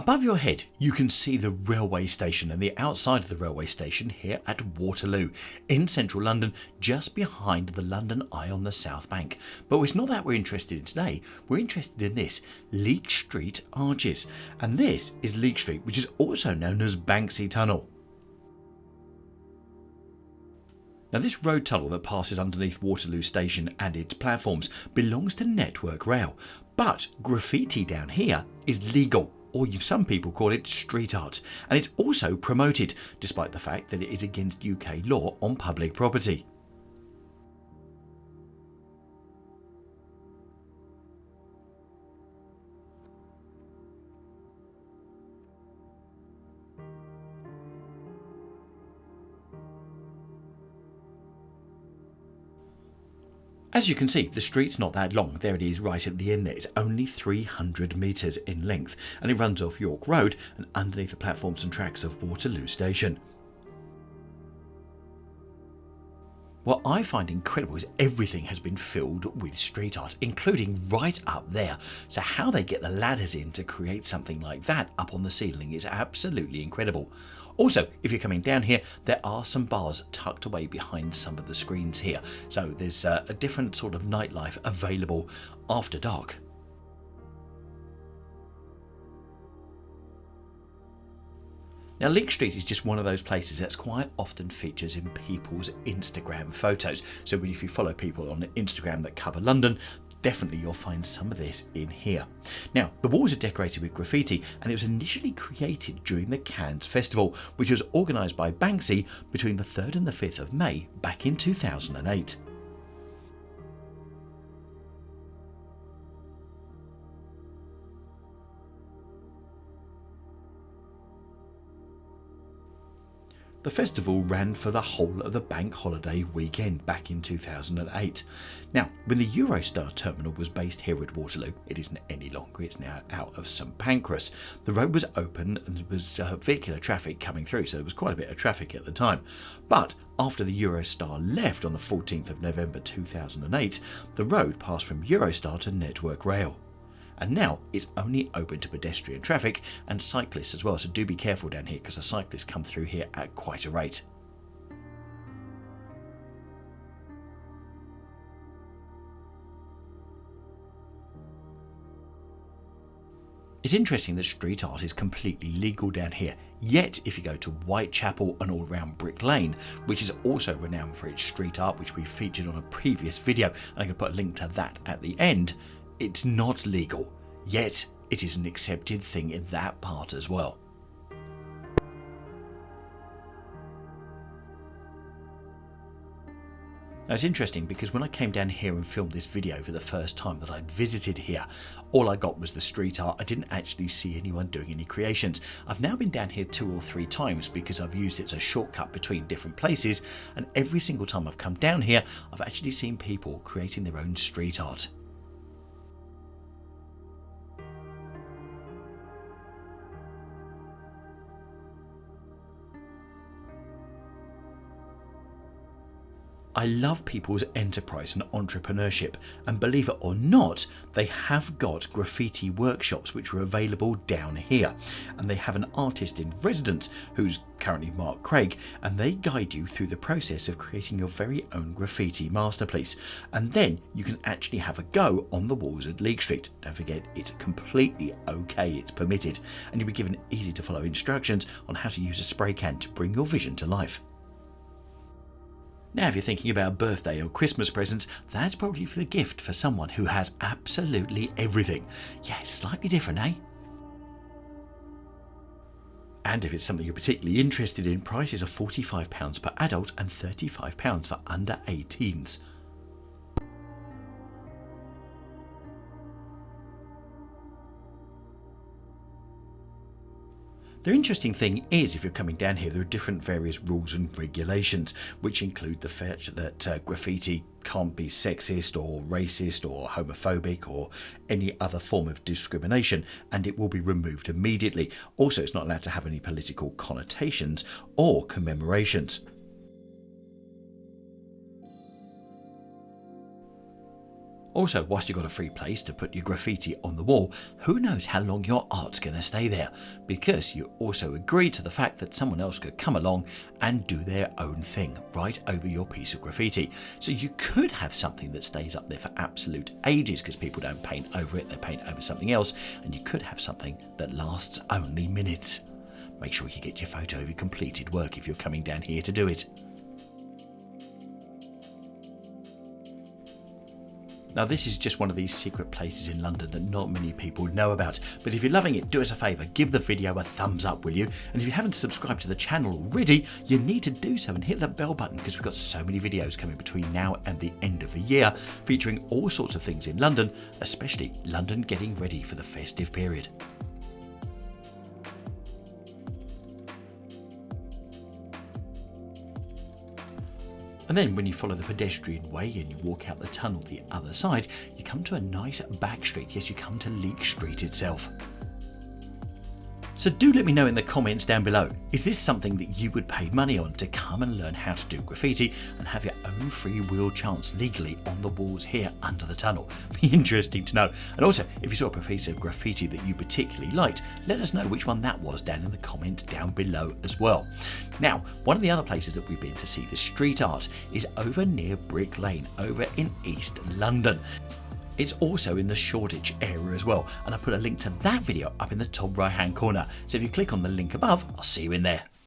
Above your head, you can see the railway station and the outside of the railway station here at Waterloo, in central London, just behind the London Eye on the South Bank. But it's not that we're interested in today. We're interested in this, Leake Street Arches. And this is Leake Street, which is also known as Banksy Tunnel. Now, this road tunnel that passes underneath Waterloo Station and its platforms belongs to Network Rail, but graffiti down here is legal, or some people call it street art, and it's also promoted, despite the fact that it is against UK law on public property. As you can see, the street's not that long. There it is right at the end there. It's only 300 metres in length, and it runs off York Road and underneath the platforms and tracks of Waterloo Station. What I find incredible is everything has been filled with street art, including right up there. So how they get the ladders in to create something like that up on the ceiling is absolutely incredible. Also, if you're coming down here, there are some bars tucked away behind some of the screens here. So there's a different sort of nightlife available after dark. Now, Leake Street is just one of those places that's quite often features in people's Instagram photos. So if you follow people on Instagram that cover London, definitely you'll find some of this in here. Now, the walls are decorated with graffiti, and it was initially created during the Cannes Festival, which was organised by Banksy between the 3rd and the 5th of May back in 2008. The festival ran for the whole of the bank holiday weekend back in 2008. Now, when the Eurostar terminal was based here at Waterloo, it isn't any longer, it's now out of St Pancras. The road was open and there was vehicular traffic coming through, so there was quite a bit of traffic at the time. But after the Eurostar left on the 14th of November 2008, the road passed from Eurostar to Network Rail. And now it's only open to pedestrian traffic and cyclists as well, so do be careful down here because the cyclists come through here at quite a rate. It's interesting that street art is completely legal down here, yet if you go to Whitechapel and all around Brick Lane, which is also renowned for its street art, which we featured on a previous video, and I can put a link to that at the end, it's not legal, yet it is an accepted thing in that part as well. Now, it's interesting because when I came down here and filmed this video for the first time that I'd visited here, all I got was the street art. I didn't actually see anyone doing any creations. I've now been down here 2 or 3 times because I've used it as a shortcut between different places, and every single time I've come down here, I've actually seen people creating their own street art. I love people's enterprise and entrepreneurship, and believe it or not, they have got graffiti workshops which are available down here, and they have an artist in residence who's currently Mark Craig, and they guide you through the process of creating your very own graffiti masterpiece, and then you can actually have a go on the walls at Leake Street. Don't forget, it's completely okay, it's permitted, and you'll be given easy to follow instructions on how to use a spray can to bring your vision to life. Now, if you're thinking about birthday or Christmas presents, that's probably for the gift for someone who has absolutely everything. Yeah, it's slightly different, eh? And if it's something you're particularly interested in, prices are £45 per adult and £35 for under 18s. The interesting thing is, if you're coming down here, there are different various rules and regulations, which include the fact that graffiti can't be sexist or racist or homophobic or any other form of discrimination, and it will be removed immediately. Also, it's not allowed to have any political connotations or commemorations. Also, whilst you've got a free place to put your graffiti on the wall, who knows how long your art's going to stay there, because you also agree to the fact that someone else could come along and do their own thing right over your piece of graffiti. So you could have something that stays up there for absolute ages because people don't paint over it, they paint over something else, and you could have something that lasts only minutes. Make sure you get your photo of your completed work if you're coming down here to do it. Now, this is just one of these secret places in London that not many people know about, but if you're loving it, do us a favour, give the video a thumbs up, will you? And if you haven't subscribed to the channel already, you need to do so and hit that bell button, because we've got so many videos coming between now and the end of the year featuring all sorts of things in London, especially London getting ready for the festive period. And then when you follow the pedestrian way and you walk out the tunnel the other side, you come to a nice back street. Yes, you come to Leake Street itself. So do let me know in the comments down below, is this something that you would pay money on to come and learn how to do graffiti and have your own free wheel chants legally on the walls here under the tunnel? Be interesting to know. And also, if you saw a piece of graffiti that you particularly liked, let us know which one that was down in the comments down below as well. Now, one of the other places that we've been to see the street art is over near Brick Lane, over in East London. It's also in the Shoreditch area as well, and I put a link to that video up in the top right hand corner, so if you click on the link above, I'll see you in there.